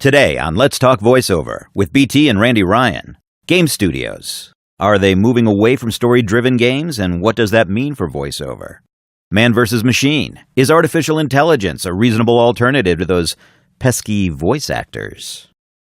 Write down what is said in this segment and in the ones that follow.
Today on Let's Talk Voiceover with BT and Randy Ryan. Game studios. Are they moving away from story-driven games, and what does that mean for voiceover? Man versus machine. Is artificial intelligence a reasonable alternative to those pesky voice actors?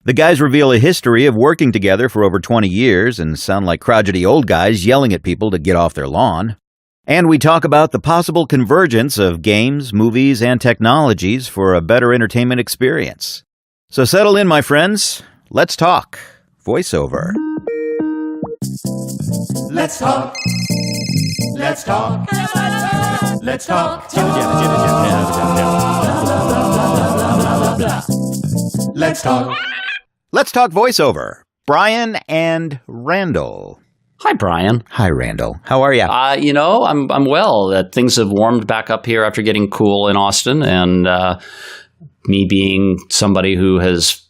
The guys reveal a history of working together for over 20 years and sound like crodgity old guys yelling at people to get off their lawn. And we talk about the possible convergence of games, movies, and technologies for a better entertainment experience. So settle in, my friends. Let's talk voiceover. Let's talk. Let's talk. Let's talk. Let's talk. Let's talk voiceover. Brian and Randall. Hi, Brian. Hi, Randall. How are you? I'm well. Things have warmed back up here after getting cool in Austin, and me being somebody who has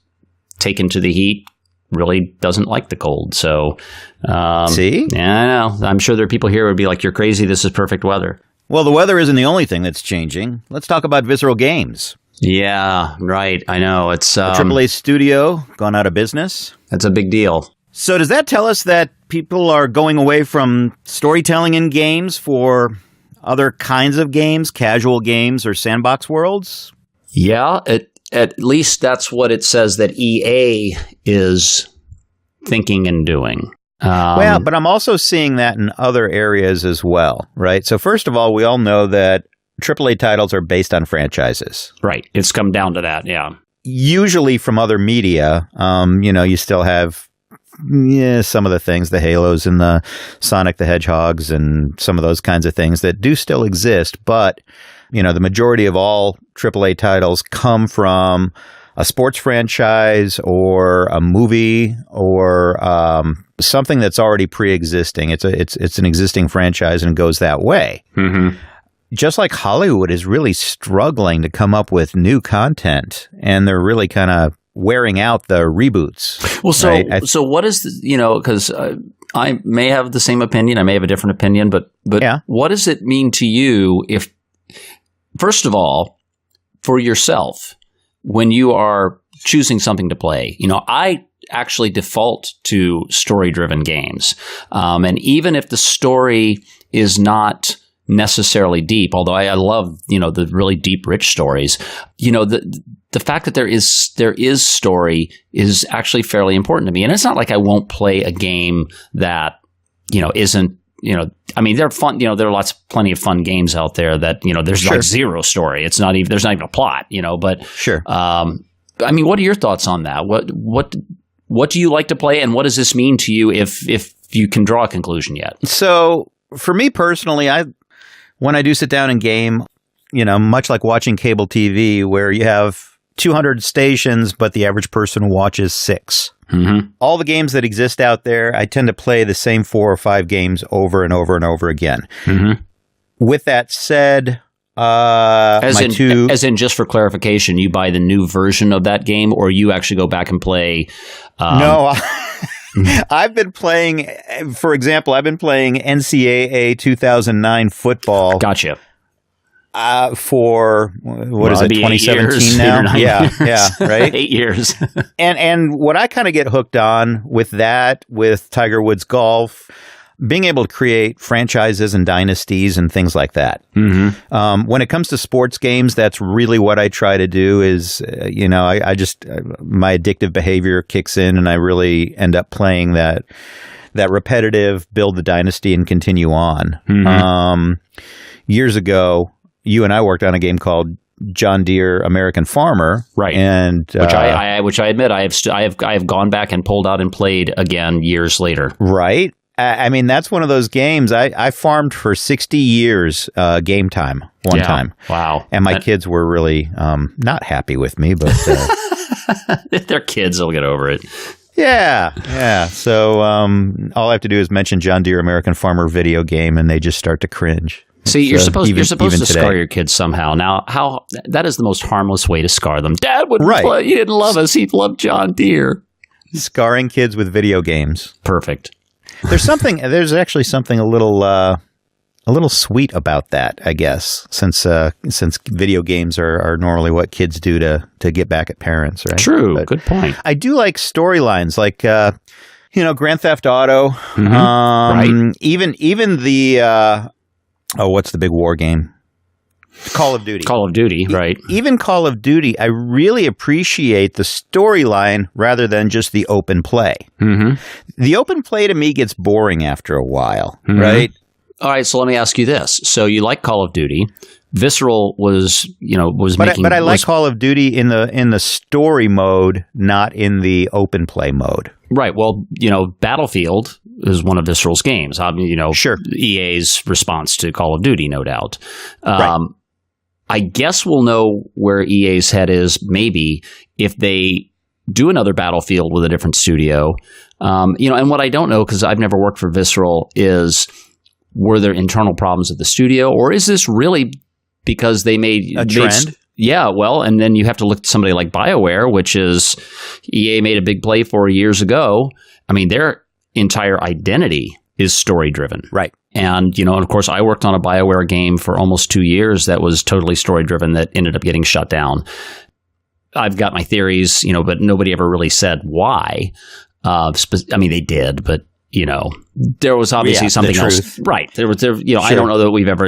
taken to the heat really doesn't like the cold. So, See? Yeah, I know. I'm sure there are people here who would be like, "You're crazy. This is perfect weather." Well, the weather isn't the only thing that's changing. Let's talk about Visceral Games. Yeah, right. I know. It's The AAA studio gone out of business. That's a big deal. So does that tell us that people are going away from storytelling in games for other kinds of games, casual games or sandbox worlds? Yeah, at least that's what it says that EA is thinking and doing. Well, but I'm also seeing that in other areas as well, right? So first of all, we all know that AAA titles are based on franchises. Right. It's come down to that, yeah. Usually from other media, you still have some of the things, the Halos and the Sonic the Hedgehogs and some of those kinds of things that do still exist. But, the majority of all AAA titles come from a sports franchise or a movie or something that's already pre-existing. It's an existing franchise and goes that way. Mm-hmm. Just like Hollywood is really struggling to come up with new content, and they're really kind of wearing out the reboots. Well, so right? so what is because I may have the same opinion, I may have a different opinion, but yeah. What does it mean to you if, first of all, for yourself, when you are choosing something to play, I actually default to story-driven games, and even if the story is not necessarily deep, although I love the really deep, rich stories, the fact that there is story is actually fairly important to me. And it's not like I won't play a game that, isn't, I mean, they're fun, there are plenty of fun games out there that, there's Sure. like zero story. There's not even a plot, but Sure. I mean, what are your thoughts on that? What do you like to play, and what does this mean to you if you can draw a conclusion yet? So for me personally, when I do sit down and game, much like watching cable TV where you have 200 stations, but the average person watches 6. Mm-hmm. All the games that exist out there, I tend to play the same 4 or 5 games over and over and over again. Mm-hmm. With that said, as in, just for clarification, you buy the new version of that game, or you actually go back and play? No, I've been playing, for example, NCAA 2009 football. Gotcha. For what is it, 2017 now? Yeah, right. 8 years. and what I kind of get hooked on with that, with Tiger Woods golf, being able to create franchises and dynasties and things like that. Mm-hmm. When it comes to sports games, that's really what I try to do is, I just, my addictive behavior kicks in and I really end up playing that repetitive, build the dynasty and continue on. Mm-hmm. Years ago, you and I worked on a game called John Deere American Farmer, right? And which I admit I have gone back and pulled out and played again years later. Right. I mean, that's one of those games. I farmed for 60 years game time one time. Wow. And my kids were really not happy with me, but if they're kids, they'll get over it. Yeah. So all I have to do is mention John Deere American Farmer video game, and they just start to cringe. See, you're supposed to today. scar your kids somehow. Now, that is the most harmless way to scar them. Dad wouldn't play. He didn't love us. He loved John Deere. Scarring kids with video games. Perfect. There's actually something a little a little sweet about that, I guess, since video games are normally what kids do to get back at parents, right? True. But good point. I do like storylines, like Grand Theft Auto, Right. even the what's the big war game? Call of Duty. Call of Duty, right. Even Call of Duty, I really appreciate the storyline rather than just the open play. Mm-hmm. The open play to me gets boring after a while, right? All right, so let me ask you this. So you like Call of Duty. Visceral was making... But I like Call of Duty in the story mode, not in the open play mode. Right. Well, Battlefield is one of Visceral's games. Sure. EA's response to Call of Duty, no doubt. Right. I guess we'll know where EA's head is maybe if they do another Battlefield with a different studio. And what I don't know, because I've never worked for Visceral, is were there internal problems at the studio, or is this really because they made a trend? Yeah, well, and then you have to look at somebody like BioWare, which is EA made a big play for years ago. I mean, their entire identity is story-driven. Right. And, and of course, I worked on a BioWare game for almost 2 years that was totally story-driven that ended up getting shut down. I've got my theories, but nobody ever really said why. They did, but, there was obviously something else. Right. Sure. I don't know that we've ever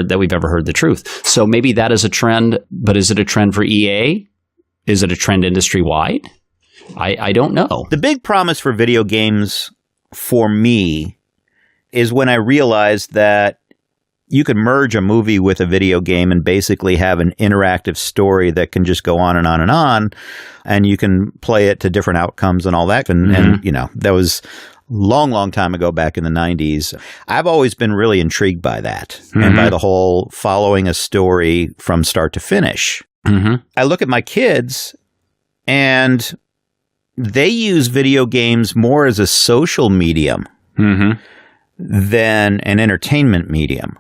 heard the truth. So maybe that is a trend, but is it a trend for EA? Is it a trend industry-wide? I don't know. The big promise for video games for me is when I realized that you could merge a movie with a video game and basically have an interactive story that can just go on and on and on, and you can play it to different outcomes and all that. And that was long time ago, back in the 90s. I've always been really intrigued by that and by the whole following a story from start to finish. I look at my kids and they use video games more as a social medium than an entertainment medium.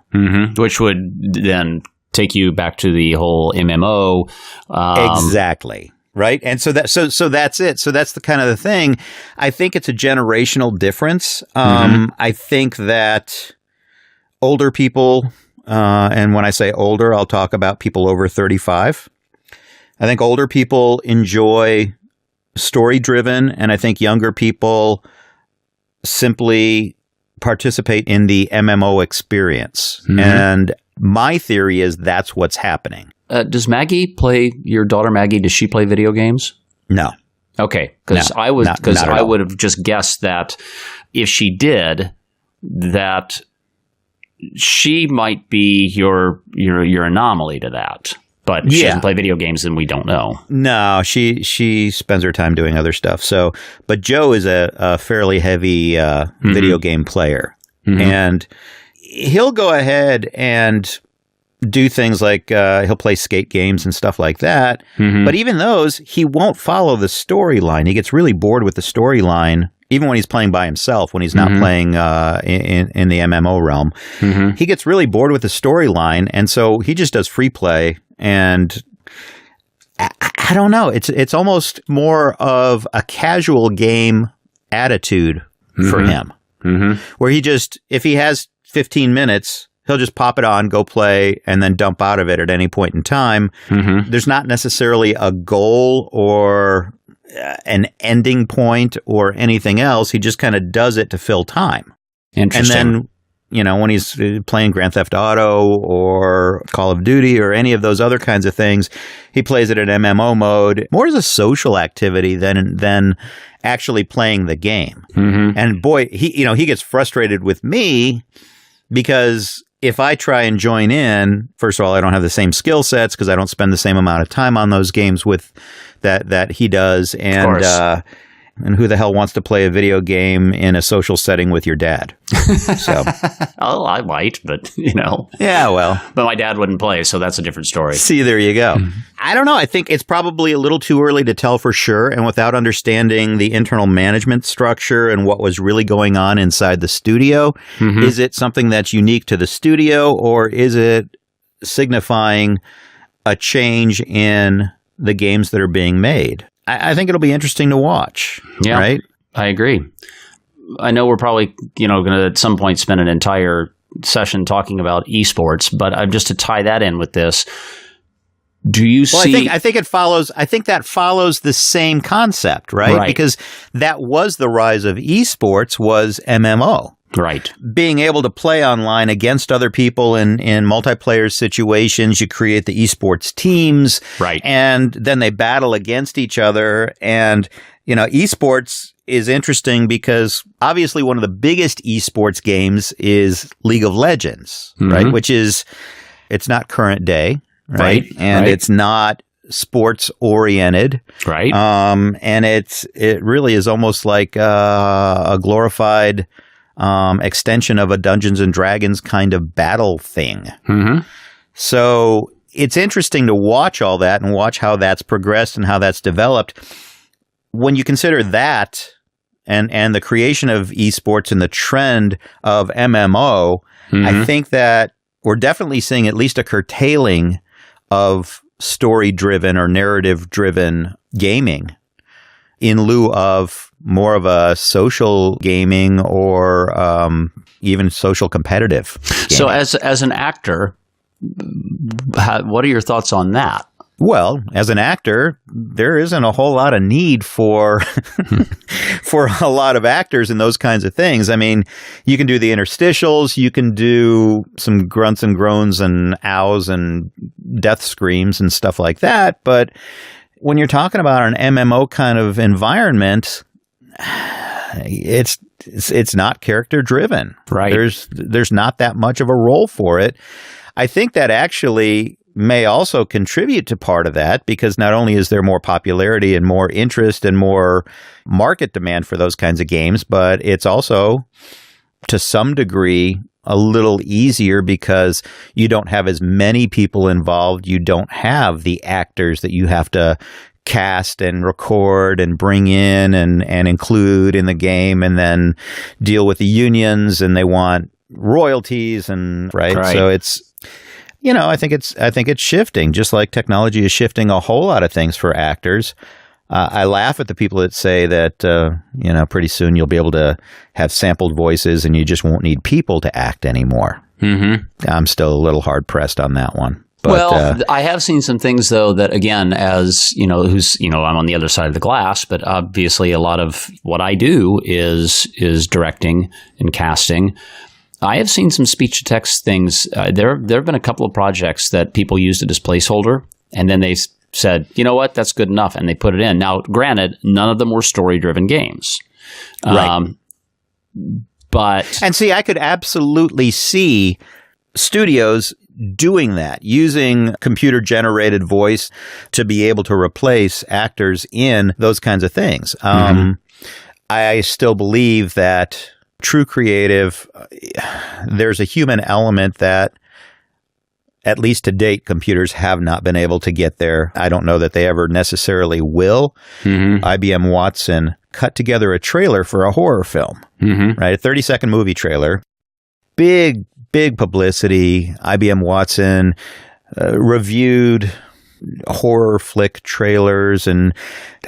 Which would then take you back to the whole MMO. Exactly. Right. And so that's it. So that's the kind of the thing. I think it's a generational difference. I think that older people, and when I say older, I'll talk about people over 35. I think older people enjoy story-driven, and I think younger people simply participate in the MMO experience. And my theory is that's what's happening. Does your daughter Maggie, does she play video games? No. Okay, because I would have just guessed that if she did, that she might be your anomaly to that. But she doesn't play video games, and we don't know. No, she spends her time doing other stuff. So, but Joe is a fairly heavy video game player, and he'll go ahead and do things like he'll play skate games and stuff like that. But even those, he won't follow the storyline. He gets really bored with the storyline, even when he's playing by himself, when he's not playing in the MMO realm. He gets really bored with the storyline, and so he just does free play. And I don't know. It's almost more of a casual game attitude for him, where if he has 15 minutes, he'll just pop it on, go play, and then dump out of it at any point in time. There's not necessarily a goal or an ending point or anything else. He just kind of does it to fill time. Interesting. And then, when he's playing Grand Theft Auto or Call of Duty or any of those other kinds of things, he plays it in MMO mode, more as a social activity than actually playing the game. And boy, he gets frustrated with me because if I try and join in, first of all, I don't have the same skill sets because I don't spend the same amount of time on those games with that he does. And who the hell wants to play a video game in a social setting with your dad? So, oh, I might, but yeah, well, but my dad wouldn't play, so that's a different story. See, there you go. I don't know. I think it's probably a little too early to tell for sure, and without understanding the internal management structure and what was really going on inside the studio, is it something that's unique to the studio, or is it signifying a change in the games that are being made? I think it'll be interesting to watch. Yeah, right? I agree. I know we're probably, going to at some point spend an entire session talking about esports, but just to tie that in with this, do you see? I think it follows. I think that follows the same concept, right? Because that was the rise of esports, was MMO. Right. Being able to play online against other people in multiplayer situations. You create the esports teams. Right. And then they battle against each other. And, esports is interesting because obviously one of the biggest esports games is League of Legends, right? Which is, it's not current day, right? And it's not sports oriented. Right. And it really is almost like a glorified extension of a Dungeons and Dragons kind of battle thing. So it's interesting to watch all that and watch how that's progressed and how that's developed. When you consider that and the creation of esports and the trend of MMO, I think that we're definitely seeing at least a curtailing of story-driven or narrative-driven gaming in lieu of more of a social gaming or even social competitive gaming. So as an actor, what are your thoughts on that? Well, as an actor, there isn't a whole lot of need for for a lot of actors in those kinds of things. I mean, you can do the interstitials, you can do some grunts and groans and ows and death screams and stuff like that, but when you're talking about an MMO kind of environment, it's not character driven. Right. There's not that much of a role for it. I think that actually may also contribute to part of that, because not only is there more popularity and more interest and more market demand for those kinds of games, but it's also to some degree a little easier because you don't have as many people involved. You don't have the actors that you have to cast and record and bring in and include in the game, and then deal with the unions, and they want royalties and right. So it's, I think it's shifting, just like technology is shifting a whole lot of things for actors. I laugh at the people that say that, pretty soon you'll be able to have sampled voices and you just won't need people to act anymore. I'm still a little hard pressed on that one. But, I have seen some things, though, that, again, as, I'm on the other side of the glass, but obviously a lot of what I do is directing and casting. I have seen some speech-to-text things. There have been a couple of projects that people used it as placeholder, and then they said, you know what, that's good enough, and they put it in. Now, granted, none of them were story-driven games. Right. But... And see, I could absolutely see studios doing that, using computer-generated voice to be able to replace actors in those kinds of things. I still believe that true creative, there's a human element that, at least to date, computers have not been able to get there. I don't know that they ever necessarily will. IBM Watson cut together a trailer for a horror film, right? A 30-second movie trailer. Big publicity. IBM Watson reviewed horror flick trailers and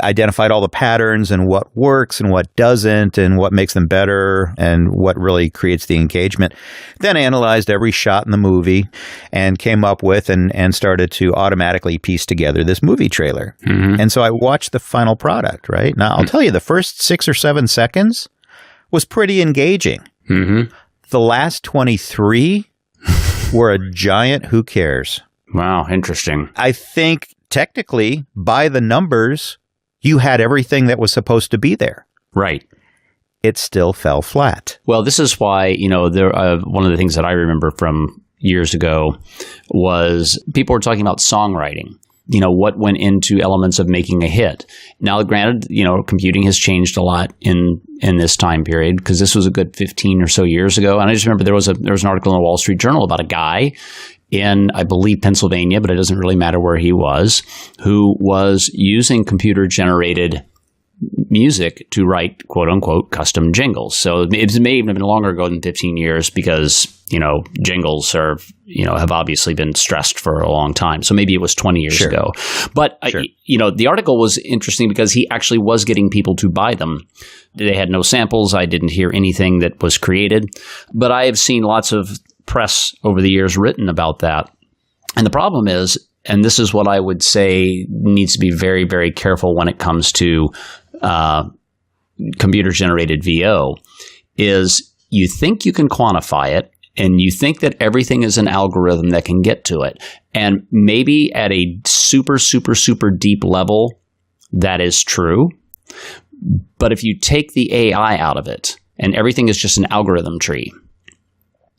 identified all the patterns and what works and what doesn't and what makes them better and what really creates the engagement. Then analyzed every shot in the movie and came up with and started to automatically piece together this movie trailer. And so I watched the final product, right? Now, I'll tell you, the first 6 or 7 seconds was pretty engaging. The last 23 were a giant who cares. Wow, interesting. I think technically, by the numbers, you had everything that was supposed to be there. Right. It still fell flat. Well, this is why, one of the things that I remember from years ago was people were talking about songwriting. What went into elements of making a hit. Now, granted, computing has changed a lot in this time period, because this was a good 15 or so years ago. And I just remember there was an article in the Wall Street Journal about a guy in, I believe, Pennsylvania, but it doesn't really matter where he was, who was using computer-generated music to write, quote-unquote, custom jingles. So it may even have been longer ago than 15 years because, jingles are, have obviously been stressed for a long time. So maybe it was 20 years ago. But, the article was interesting because he actually was getting people to buy them. They had no samples. I didn't hear anything that was created. But I have seen lots of press over the years written about that. And the problem is, and this is what I would say needs to be very, very careful when it comes to computer-generated VO, is you think you can quantify it, and you think that everything is an algorithm that can get to it. And maybe at a super, super, super deep level, that is true. But if you take the AI out of it, and everything is just an algorithm tree,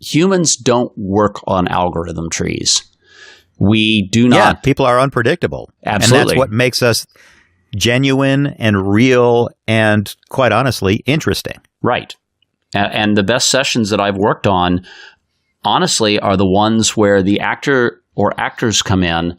humans don't work on algorithm trees. We do not. Yeah, people are unpredictable. Absolutely. And that's what makes us genuine and real and, quite honestly, interesting. Right. And the best sessions that I've worked on, honestly, are the ones where the actor or actors come in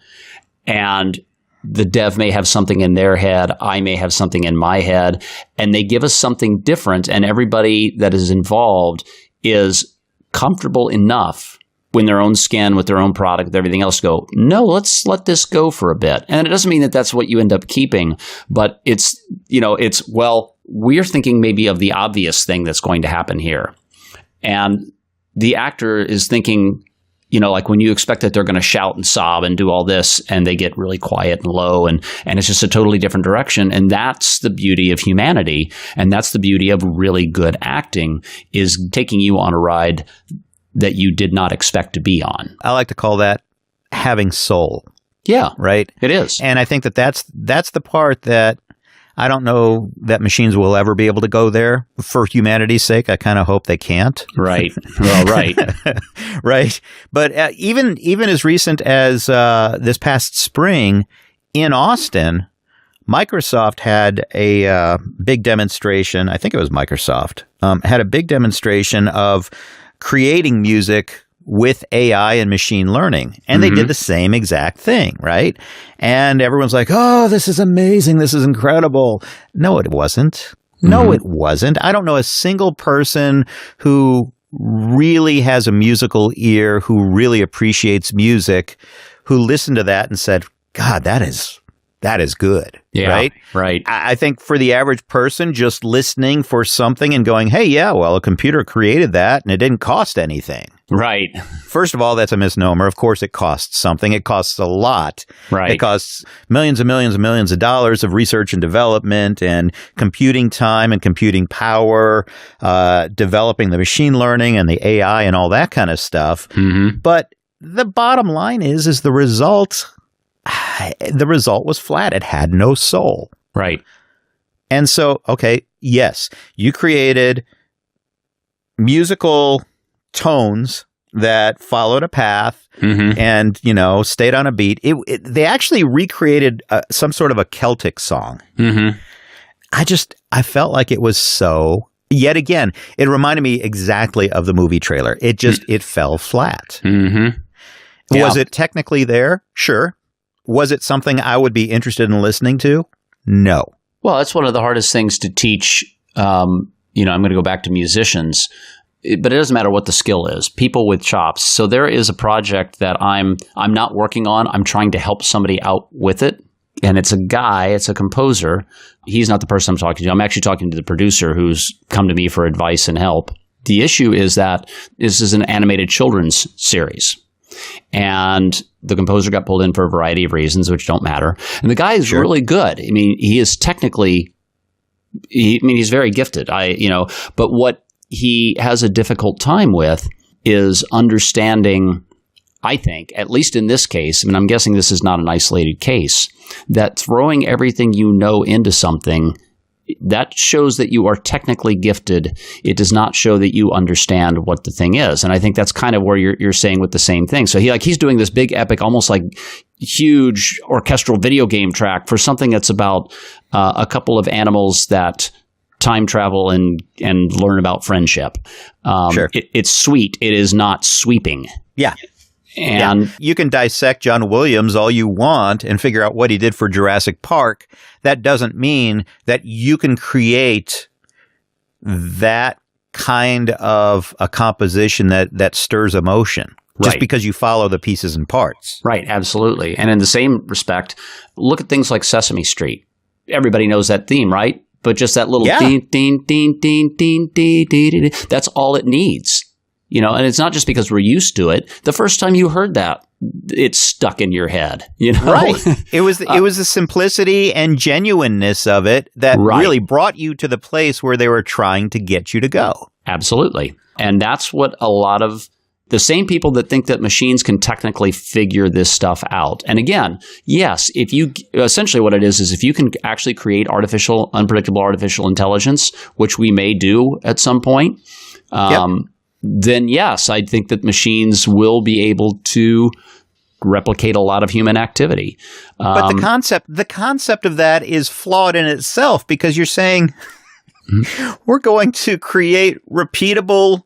and the dev may have something in their head, I may have something in my head, and they give us something different, and everybody that is involved is comfortable enough in their own skin, with their own product, with everything else, go, no, let's let this go for a bit. And it doesn't mean that that's what you end up keeping, but it's, well, we're thinking maybe of the obvious thing that's going to happen here. And the actor is thinking, like when you expect that they're going to shout and sob and do all this, and they get really quiet and low, and it's just a totally different direction. And that's the beauty of humanity. And that's the beauty of really good acting, is taking you on a ride that you did not expect to be on. I like to call that having soul. Yeah. Right? It is. And I think that's the part that I don't know that machines will ever be able to go there. For humanity's sake, I kind of hope they can't. Right. Well, right. Right. But even as recent as this past spring in Austin, Microsoft had a big demonstration. I think it was Microsoft had a big demonstration of creating music with AI and machine learning. And they did the same exact thing, right? And everyone's like, oh, this is amazing. This is incredible. No, it wasn't. No, it wasn't. I don't know a single person who really has a musical ear, who really appreciates music, who listened to that and said, God, that is good. Yeah, right? Right. I think for the average person, just listening for something and going, hey, yeah, well, a computer created that and it didn't cost anything. Right. First of all, that's a misnomer. Of course, it costs something. It costs a lot. Right. It costs millions and millions and millions of dollars of research and development and computing time and computing power, developing the machine learning and the AI and all that kind of stuff. But the bottom line is the result. The result was flat. It had no soul. Right. And so, okay, yes, you created musical tones that followed a path and, stayed on a beat. They actually recreated some sort of a Celtic song. I felt like it was so, yet again, it reminded me exactly of the movie trailer. It fell flat. Was it technically there? Sure. Was it something I would be interested in listening to? No. Well, that's one of the hardest things to teach. I'm going to go back to musicians, but it doesn't matter what the skill is. People with chops. So there is a project that I'm not working on. I'm trying to help somebody out with it. And it's a composer. He's not the person I'm talking to. I'm actually talking to the producer who's come to me for advice and help. The issue is that this is an animated children's series. And the composer got pulled in for a variety of reasons, which don't matter. And the guy is really good. I mean, he is technically, he's very gifted. But what he has a difficult time with is understanding, I think, at least in this case, I'm guessing this is not an isolated case, that throwing everything you know into something, that shows that you are technically gifted. It does not show that you understand what the thing is. And I think that's kind of where you're saying with the same thing. So he's doing this big epic, almost like huge orchestral video game track for something that's about a couple of animals that time travel and learn about friendship. It's sweet. It is not sweeping. Yeah. And you can dissect John Williams all you want and figure out what he did for Jurassic Park. That doesn't mean that you can create that kind of a composition that stirs emotion just because you follow the pieces and parts. Right, absolutely. And in the same respect, look at things like Sesame Street. Everybody knows that theme, right? But just that little ding, ding, ding, ding, ding, ding, ding, ding, that's all it needs. and it's not just because we're used to it. The first time you heard that, it's stuck in your head, Right. It was the simplicity and genuineness of it that really brought you to the place where they were trying to get you to go. Absolutely. And that's what a lot of the same people that think that machines can technically figure this stuff out. And again, yes, if you essentially what it is if you can actually create unpredictable artificial intelligence, which we may do at some point, then yes, I think that machines will be able to replicate a lot of human activity. But the concept of that is flawed in itself, because you're saying we're going to create repeatable,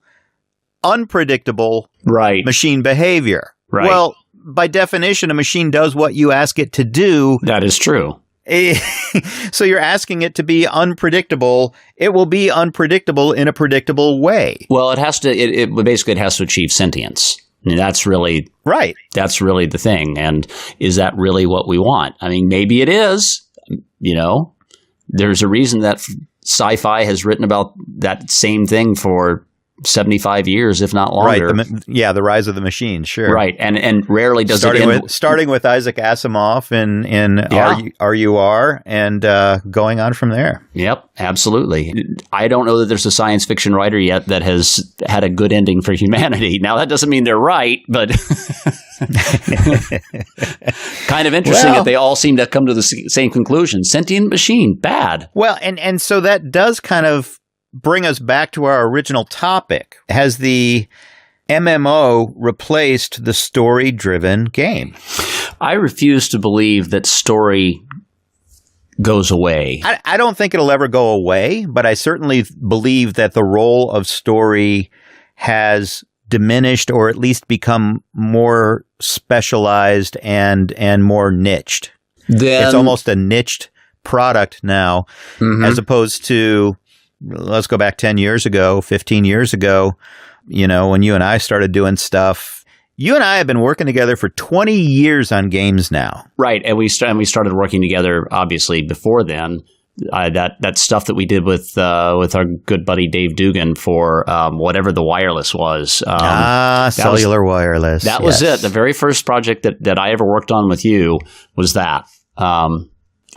unpredictable machine behavior. Right. Well, by definition, a machine does what you ask it to do. That is true. So you're asking it to be unpredictable. It will be unpredictable in a predictable way. Well, it has to. It basically has to achieve sentience. I mean, that's really right. That's really the thing. And is that really what we want? I mean, maybe it is. There's a reason that sci-fi has written about that same thing for 75 years, if not longer. Right. The rise of the machine. Sure. Right. And rarely does starting with Isaac Asimov in RUR and going on from there. Yep. Absolutely. I don't know that there's a science fiction writer yet that has had a good ending for humanity. Now, that doesn't mean they're right, but kind of interesting that they all seem to come to the same conclusion. Sentient machine, bad. Well, and so that does kind of bring us back to our original topic. Has the MMO replaced the story-driven game? I refuse to believe that story goes away. I don't think it'll ever go away, but I certainly believe that the role of story has diminished, or at least become more specialized and more niched. It's almost a niched product now, as opposed to, let's go back 10 years ago, 15 years ago, when you and I started doing stuff. You and I have been working together for 20 years on games now. Right. And we started working together, obviously, before then. That stuff that we did with our good buddy Dave Dugan for whatever the wireless was. Cellular wireless. That was it. The very first project that I ever worked on with you was that.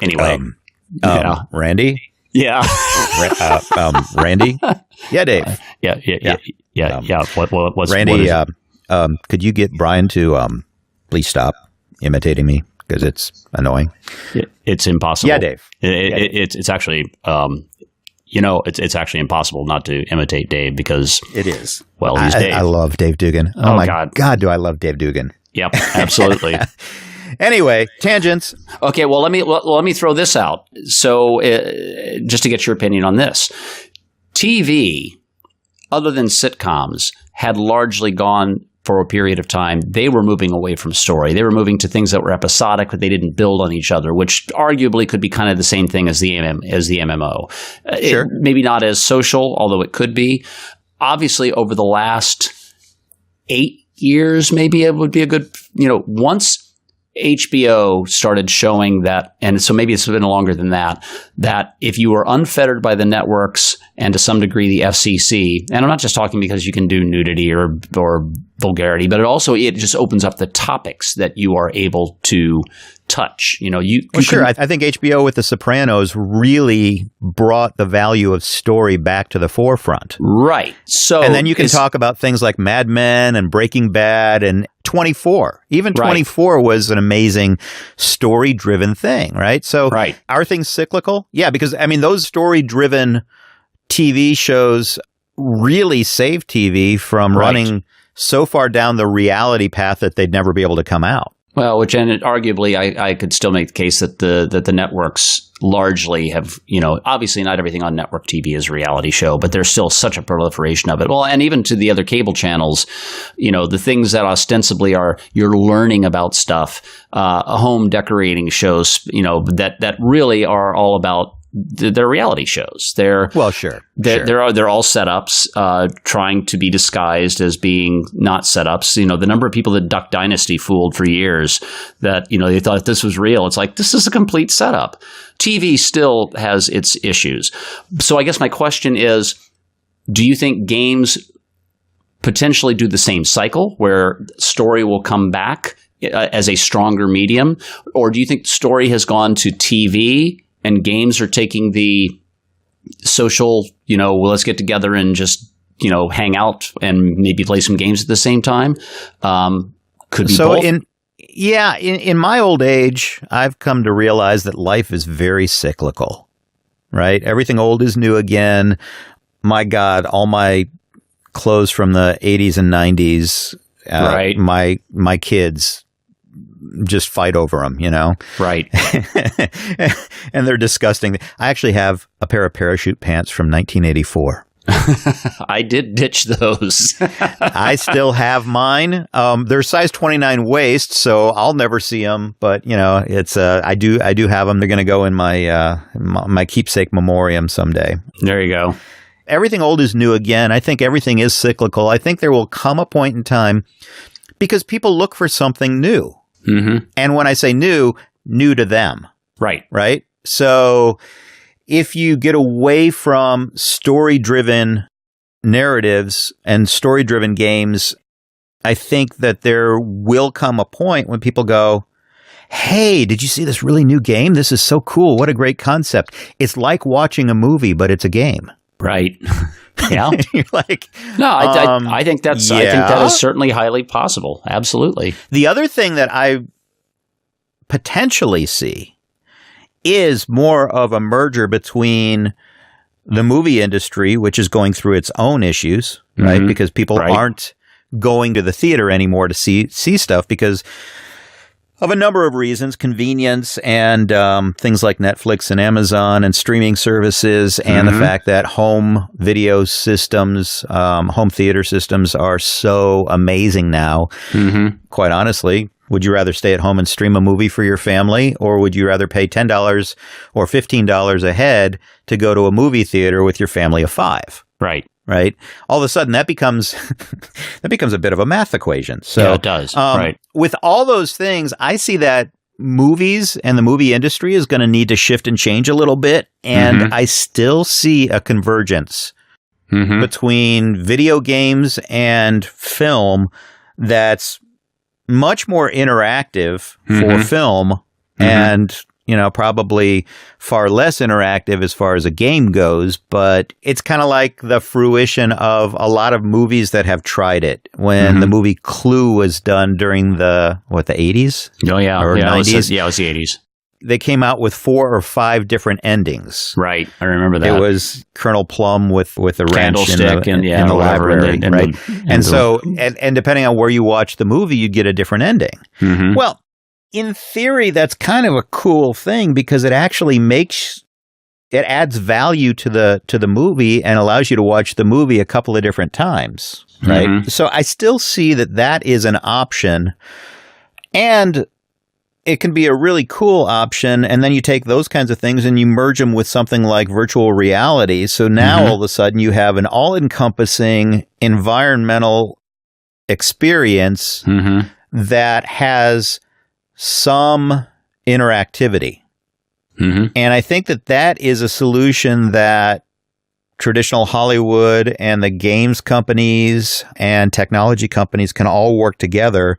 Anyway. Randy? Yeah. Randy? Yeah, Dave. Yeah. What's Randy, could you get Brian to please stop imitating me, because it's annoying? It's impossible. Yeah, Dave. It's actually it's actually impossible not to imitate Dave, because it is. Well, he's Dave. I love Dave Dugan. Oh my God, do I love Dave Dugan? Yep, absolutely. Anyway, tangents. Okay, well, let me throw this out. So, just to get your opinion on this, TV, other than sitcoms, had largely gone for a period of time. They were moving away from story. They were moving to things that were episodic, but they didn't build on each other, which arguably could be kind of the same thing as the MMO. Sure. Maybe not as social, although it could be. Obviously, over the last 8 years, maybe it would be a good, once HBO started showing that, and so maybe it's been longer than that, that if you were unfettered by the networks and to some degree the FCC, and I'm not just talking because you can do nudity or vulgarity, but it just opens up the topics that you are able to touch. Sure. I think HBO with The Sopranos really brought the value of story back to the forefront. Right. So, and then you can talk about things like Mad Men and Breaking Bad and 24. Even 24 was an amazing story-driven thing, right? So are things cyclical? Yeah, because, those story-driven TV shows really saved TV from running so far down the reality path that they'd never be able to come out. Well, arguably, I could still make the case that the networks largely have, obviously not everything on network TV is a reality show, but there's still such a proliferation of it. Well, and even to the other cable channels, the things that ostensibly are, you're learning about stuff, home decorating shows, that really are all about, they're reality shows. They're all setups, trying to be disguised as being not setups. The number of people that Duck Dynasty fooled for years, that they thought this was real. It's like, this is a complete setup. TV still has its issues. So I guess my question is, do you think games potentially do the same cycle where story will come back as a stronger medium? Or do you think story has gone to TV and games are taking the social, well, let's get together and just, hang out and maybe play some games at the same time? Could be both. In my old age, I've come to realize that life is very cyclical, right? Everything old is new again. My God, all my clothes from the 80s and 90s, right. My kids just fight over them, Right. And they're disgusting. I actually have a pair of parachute pants from 1984. I did ditch those. I still have mine. They're size 29 waist, so I'll never see them. But it's I do have them. They're going to go in my keepsake memoriam someday. There you go. Everything old is new again. I think everything is cyclical. I think there will come a point in time because people look for something new. Mm-hmm. And when I say new to them. Right. Right. So if you get away from story-driven narratives and story-driven games, I think that there will come a point when people go, hey, did you see this really new game? This is so cool. What a great concept. It's like watching a movie, but it's a game. Right. Yeah. You're like, no, I think I think that is certainly highly possible. Absolutely. The other thing that I potentially see is more of a merger between the movie industry, which is going through its own issues, right? Mm-hmm. Because people aren't going to the theater anymore to see stuff because of a number of reasons, convenience and things like Netflix and Amazon and streaming services and the fact that home video systems, home theater systems are so amazing now. Mm-hmm. Quite honestly, would you rather stay at home and stream a movie for your family, or would you rather pay $10 or $15 a head to go to a movie theater with your family of 5? Right. Right. All of a sudden that becomes a bit of a math equation. So yeah, it does. Right. With all those things, I see that movies and the movie industry is going to need to shift and change a little bit. And I still see a convergence between video games and film that's much more interactive for film and probably far less interactive as far as a game goes, but it's kind of like the fruition of a lot of movies that have tried it. When the movie Clue was done during the 80s? Oh, yeah. Or 90s? It was the 80s. They came out with 4 or 5 different endings. Right. I remember that. It was Colonel Plum with a wrench in the library. Right. And depending on where you watch the movie, you get a different ending. Mm-hmm. Well, in theory, that's kind of a cool thing because it actually adds value to the movie and allows you to watch the movie a couple of different times, right? Mm-hmm. So I still see that is an option, and it can be a really cool option. And then you take those kinds of things and you merge them with something like virtual reality. So now all of a sudden you have an all-encompassing environmental experience that has some interactivity. And I think that is a solution that traditional Hollywood and the games companies and technology companies can all work together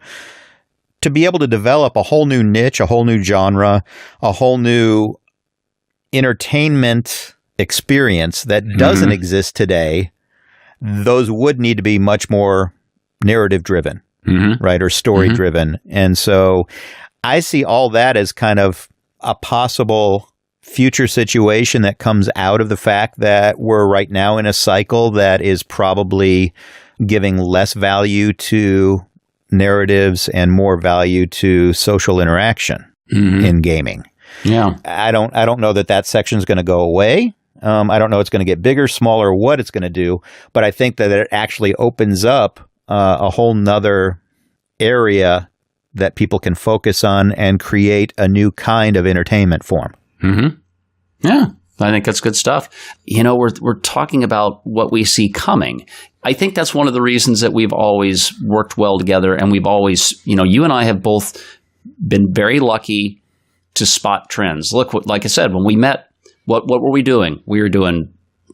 to be able to develop a whole new niche, a whole new genre, a whole new entertainment experience that doesn't exist today. Those would need to be much more narrative driven, right? Or story driven. And so I see all that as kind of a possible future situation that comes out of the fact that we're right now in a cycle that is probably giving less value to narratives and more value to social interaction in gaming. Yeah. I don't know that section is going to go away. I don't know it's going to get bigger, smaller, what it's going to do, but I think that it actually opens up a whole nother area that people can focus on and create a new kind of entertainment form. Yeah, I think that's good stuff. We're talking about what we see coming. I think that's one of the reasons that we've always worked well together, and we've always, you and I have both been very lucky to spot trends. Look, like I said, when we met, what were we doing? We were doing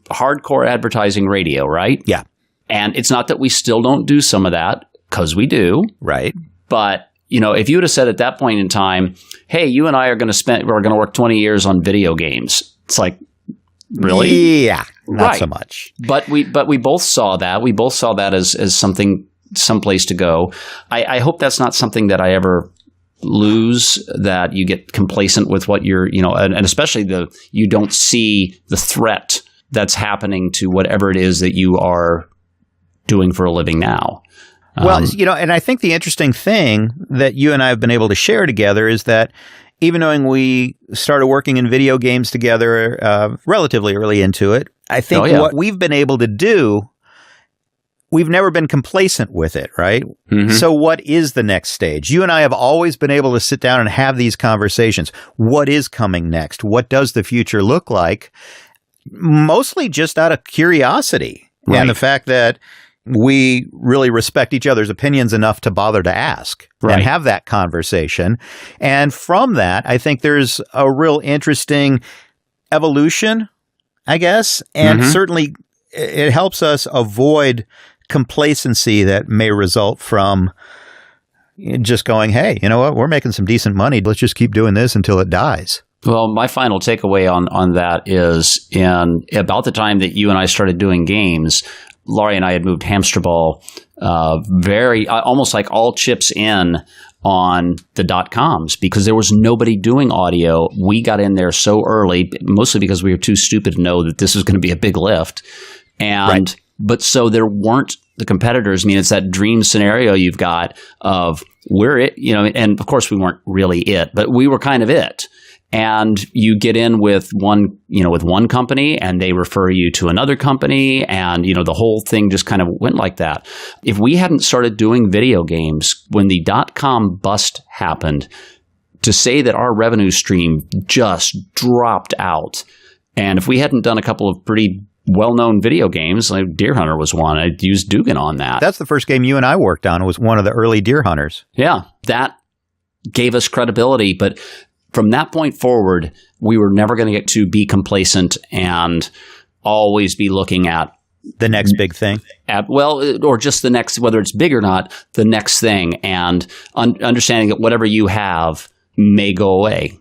hardcore advertising radio, right? Yeah. And it's not that we still don't do some of that, because we do. Right. But, if you would have said at that point in time, hey, you and I we're going to work 20 years on video games. It's like, really? Yeah. Not so much. But we both saw that. We both saw that as something, someplace to go. I hope that's not something that I ever lose, that you get complacent with what you're, and especially you don't see the threat that's happening to whatever it is that you are doing for a living now. Well, and I think the interesting thing that you and I have been able to share together is that even though we started working in video games together relatively early into it, I think what we've been able to do, we've never been complacent with it, right? Mm-hmm. So what is the next stage? You and I have always been able to sit down and have these conversations. What is coming next? What does the future look like? Mostly just out of curiosity and the fact that we really respect each other's opinions enough to bother to ask and have that conversation. And from that, I think there's a real interesting evolution, I guess. And certainly it helps us avoid complacency that may result from just going, hey, you know what? We're making some decent money. Let's just keep doing this until it dies. Well, my final takeaway on that is in about the time that you and I started doing games, Laurie and I had moved Hamster Ball almost like all chips in on the .coms because there was nobody doing audio. We got in there so early, mostly because we were too stupid to know that this was going to be a big lift. But so there weren't the competitors. I mean, it's that dream scenario you've got of we're it, and of course we weren't really it, but we were kind of it. And you get in with one company and they refer you to another company and, the whole thing just kind of went like that. If we hadn't started doing video games when the .com bust happened, to say that our revenue stream just dropped out. And if we hadn't done a couple of pretty well-known video games, like Deer Hunter was one, I'd used Dugan on that. That's the first game you and I worked on. It was one of the early Deer Hunters. Yeah, that gave us credibility, but from that point forward, we were never going to get to be complacent and always be looking at the next big thing. Or just the next, whether it's big or not, the next thing, and understanding that whatever you have may go away.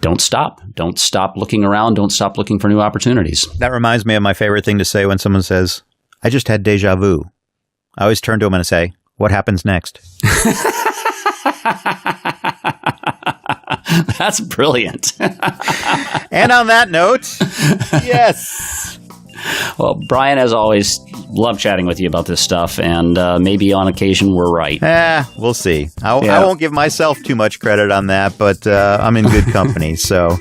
Don't stop. Don't stop looking around. Don't stop looking for new opportunities. That reminds me of my favorite thing to say when someone says, I just had deja vu. I always turn to them and say, what happens next? That's brilliant. And on that note, yes. Well, Brian, as always, love chatting with you about this stuff, and maybe on occasion we're right. We'll see. I won't give myself too much credit on that, but I'm in good company. So,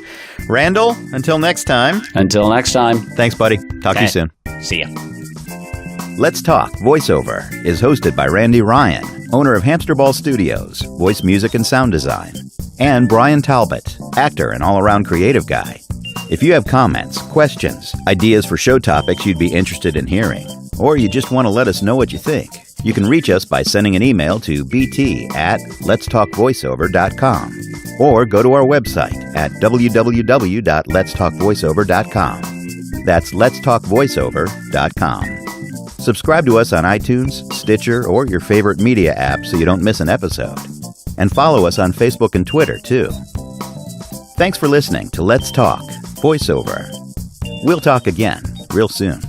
Randall, until next time. Until next time. Thanks, buddy. Talk to you soon. See ya. Let's Talk Voiceover is hosted by Randy Ryan, owner of Hamster Ball Studios, voice music and sound design, and Brian Talbot, actor and all-around creative guy. If you have comments, questions, ideas for show topics you'd be interested in hearing, or you just want to let us know what you think, you can reach us by sending an email to bt@letstalkvoiceover.com or go to our website at www.letstalkvoiceover.com. That's letstalkvoiceover.com. Subscribe to us on iTunes, Stitcher, or your favorite media app so you don't miss an episode. And follow us on Facebook and Twitter, too. Thanks for listening to Let's Talk Voiceover. We'll talk again real soon.